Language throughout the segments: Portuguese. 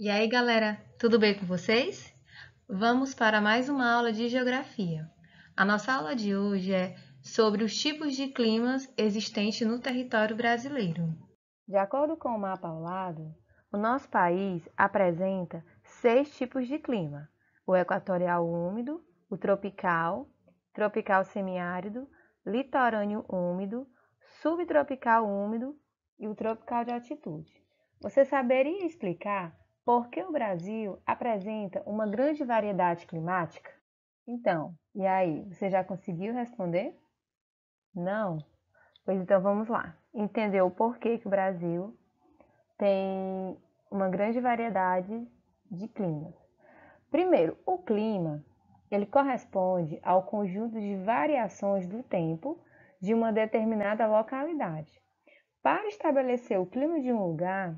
E aí, galera, tudo bem com vocês? Vamos para mais uma aula de geografia. A nossa aula de hoje é sobre os tipos de climas existentes no território brasileiro. De acordo com o mapa ao lado, o nosso país apresenta 6 tipos de clima: o equatorial úmido, o tropical, tropical semiárido, litorâneo úmido, subtropical úmido e o tropical de altitude. Você saberia explicar por que o Brasil apresenta uma grande variedade climática? Então, e aí, você já conseguiu responder? Não? Pois então vamos lá. Entender o porquê que o Brasil tem uma grande variedade de climas. Primeiro, o clima, ele corresponde ao conjunto de variações do tempo de uma determinada localidade. Para estabelecer o clima de um lugar,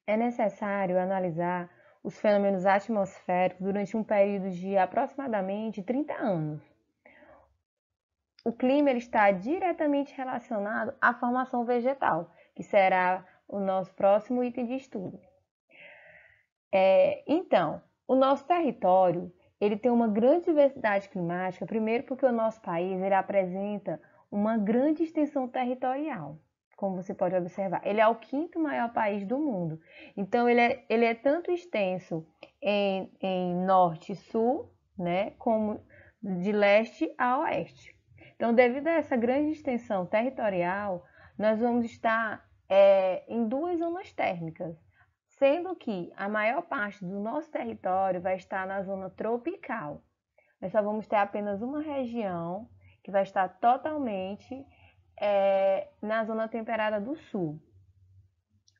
é necessário analisar os fenômenos atmosféricos durante um período de aproximadamente 30 anos. O clima ele está diretamente relacionado à formação vegetal, que será o nosso próximo item de estudo. Então, o nosso território ele tem uma grande diversidade climática, primeiro porque o nosso país ele apresenta uma grande extensão territorial, como você pode observar. Ele é o quinto maior país do mundo. Então, ele é tanto extenso em norte e sul, né, como de leste a oeste. Então, devido a essa grande extensão territorial, nós vamos estar em duas zonas térmicas, sendo que a maior parte do nosso território vai estar na zona tropical. Nós só vamos ter apenas uma região que vai estar totalmente na zona temperada do sul.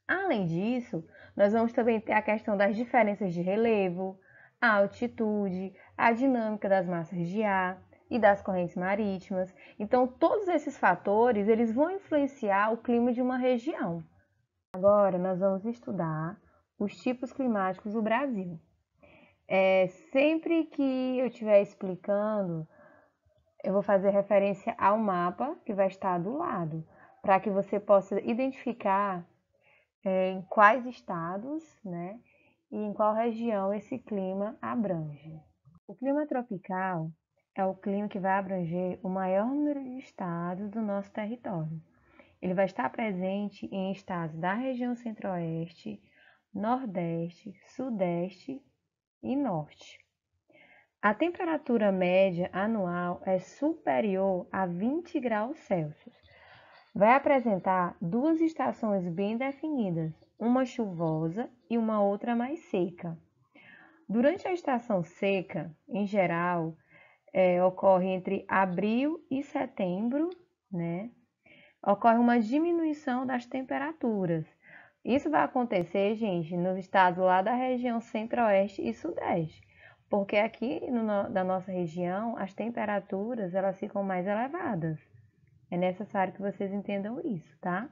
Além disso, nós vamos também ter a questão das diferenças de relevo, a altitude, a dinâmica das massas de ar e das correntes marítimas. Então, todos esses fatores eles vão influenciar o clima de uma região. Agora, nós vamos estudar os tipos climáticos do Brasil. Sempre que eu estiver explicando, eu vou fazer referência ao mapa que vai estar do lado, para que você possa identificar em quais estados, né, e em qual região esse clima abrange. O clima tropical é o clima que vai abranger o maior número de estados do nosso território. Ele vai estar presente em estados da região centro-oeste, nordeste, sudeste e norte. A temperatura média anual é superior a 20 graus Celsius. Vai apresentar duas estações bem definidas, uma chuvosa e uma outra mais seca. Durante a estação seca, em geral, ocorre entre abril e setembro, né? Ocorre uma diminuição das temperaturas. Isso vai acontecer, gente, nos estados lá da região centro-oeste e sudeste, porque aqui da nossa região as temperaturas elas ficam mais elevadas. É necessário que vocês entendam isso, tá?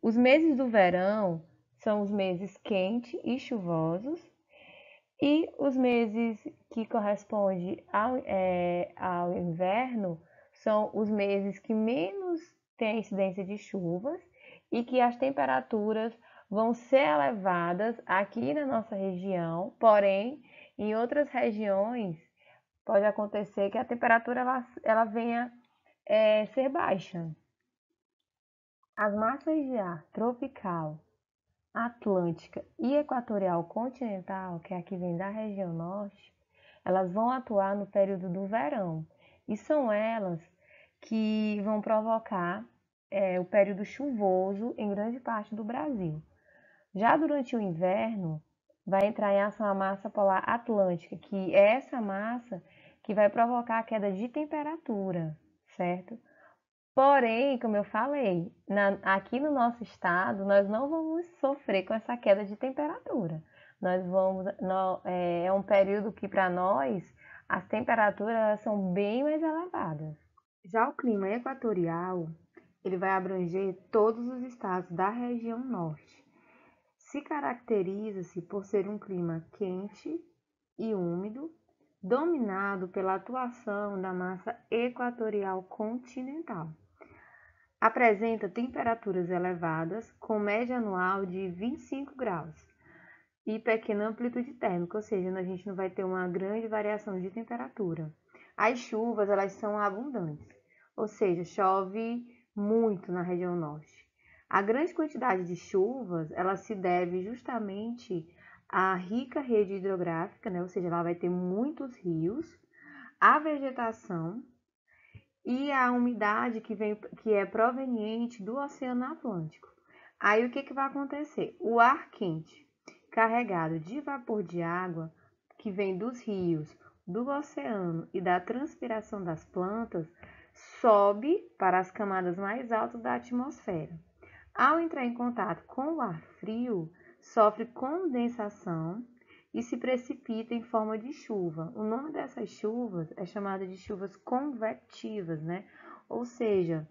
Os meses do verão são os meses quentes e chuvosos, e os meses que correspondem ao inverno são os meses que menos têm incidência de chuvas e que as temperaturas vão ser elevadas aqui na nossa região, porém, em outras regiões pode acontecer que a temperatura ela venha ser baixa. As massas de ar tropical, atlântica e equatorial continental, que aqui vem da região norte, elas vão atuar no período do verão e são elas que vão provocar o período chuvoso em grande parte do Brasil. Já durante o inverno, vai entrar em ação a massa polar atlântica, que é essa massa que vai provocar a queda de temperatura, certo? Porém, como eu falei, aqui no nosso estado, nós não vamos sofrer com essa queda de temperatura. É um período que para nós as temperaturas são bem mais elevadas. Já o clima equatorial, ele vai abranger todos os estados da região norte. Se caracteriza-se por ser um clima quente e úmido, dominado pela atuação da massa equatorial continental. Apresenta temperaturas elevadas, com média anual de 25 graus e pequena amplitude térmica, ou seja, a gente não vai ter uma grande variação de temperatura. As chuvas, elas são abundantes, ou seja, chove muito na região norte. A grande quantidade de chuvas, ela se deve justamente à rica rede hidrográfica, né? Ou seja, ela vai ter muitos rios, a vegetação e a umidade que é proveniente do Oceano Atlântico. Aí o que vai acontecer? O ar quente, carregado de vapor de água, que vem dos rios, do oceano e da transpiração das plantas, sobe para as camadas mais altas da atmosfera. Ao entrar em contato com o ar frio, sofre condensação e se precipita em forma de chuva. O nome dessas chuvas é chamado de chuvas convectivas, né? Ou seja,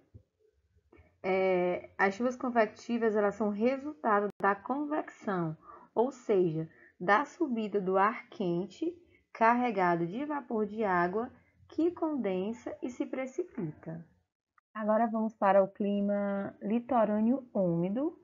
as chuvas convectivas, elas são resultado da convecção, ou seja, da subida do ar quente carregado de vapor de água que condensa e se precipita. Agora vamos para o clima litorâneo úmido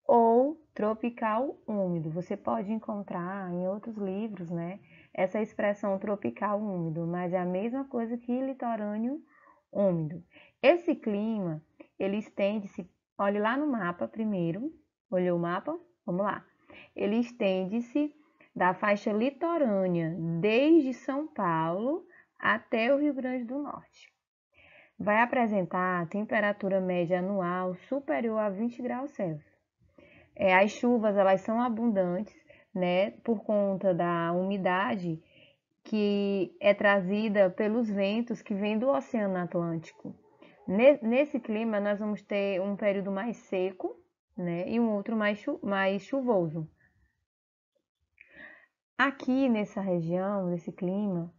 ou tropical úmido. Você pode encontrar em outros livros, né, essa expressão tropical úmido, mas é a mesma coisa que litorâneo úmido. Esse clima, ele estende-se, olhe lá no mapa primeiro, olhou o mapa? Vamos lá. Ele estende-se da faixa litorânea, desde São Paulo até o Rio Grande do Norte. Vai apresentar temperatura média anual superior a 20 graus Celsius. As chuvas, elas são abundantes, né, por conta da umidade que é trazida pelos ventos que vêm do Oceano Atlântico. Nesse clima, nós vamos ter um período mais seco, né, e um outro mais chuvoso. Aqui nessa região, nesse clima,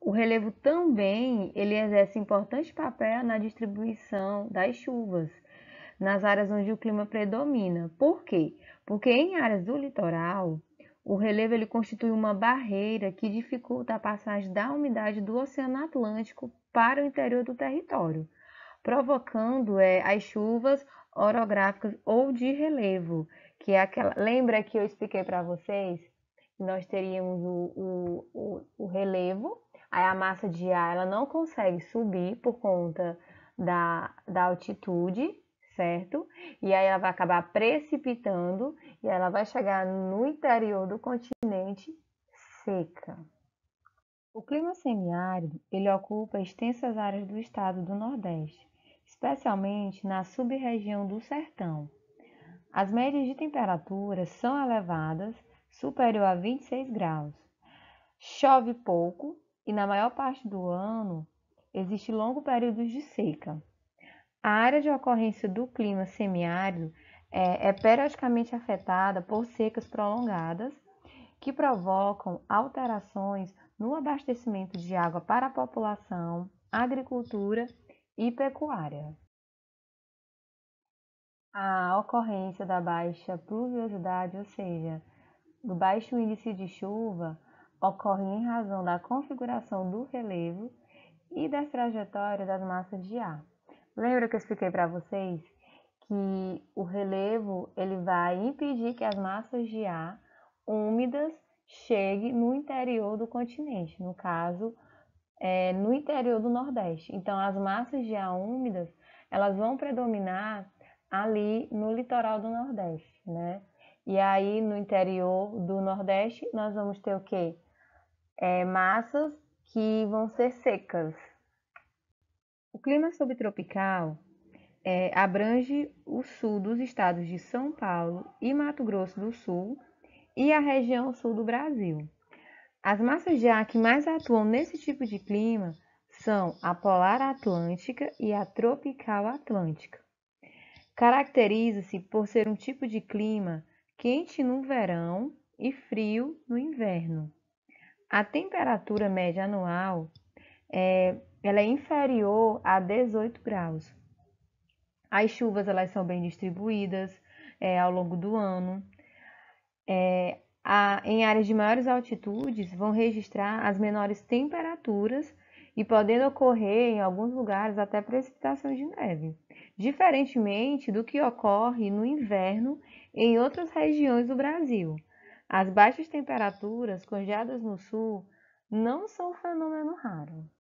o relevo também ele exerce importante papel na distribuição das chuvas nas áreas onde o clima predomina. Por quê? Porque em áreas do litoral, o relevo ele constitui uma barreira que dificulta a passagem da umidade do Oceano Atlântico para o interior do território, provocando as chuvas orográficas ou de relevo, que é aquela. Lembra que eu expliquei para vocês que nós teríamos o relevo, aí a massa de ar ela não consegue subir por conta da altitude, certo? E aí ela vai acabar precipitando e ela vai chegar no interior do continente seca. O clima semiárido, ele ocupa extensas áreas do estado do Nordeste, especialmente na sub-região do Sertão. As médias de temperatura são elevadas, superior a 26 graus. Chove pouco e na maior parte do ano existe longo períodos de seca. A área de ocorrência do clima semiárido é periodicamente afetada por secas prolongadas que provocam alterações no abastecimento de água para a população, agricultura e pecuária. A ocorrência da baixa pluviosidade, ou seja, do baixo índice de chuva, ocorre em razão da configuração do relevo e da trajetória das massas de ar. Lembra que eu expliquei para vocês que o relevo ele vai impedir que as massas de ar úmidas cheguem no interior do continente, no caso, no interior do Nordeste. Então, as massas de ar úmidas elas vão predominar ali no litoral do Nordeste, né? E aí, no interior do Nordeste, nós vamos ter o quê? Massas que vão ser secas. O clima subtropical abrange o sul dos estados de São Paulo e Mato Grosso do Sul e a região sul do Brasil. As massas de ar que mais atuam nesse tipo de clima são a polar atlântica e a tropical atlântica. Caracteriza-se por ser um tipo de clima quente no verão e frio no inverno. A temperatura média anual ela é inferior a 18 graus. As chuvas elas são bem distribuídas ao longo do ano. Em áreas de maiores altitudes vão registrar as menores temperaturas e podendo ocorrer em alguns lugares até precipitações de neve. diferentemente do que ocorre no inverno em outras regiões do Brasil. As baixas temperaturas, congeadas no sul, não são um fenômeno raro.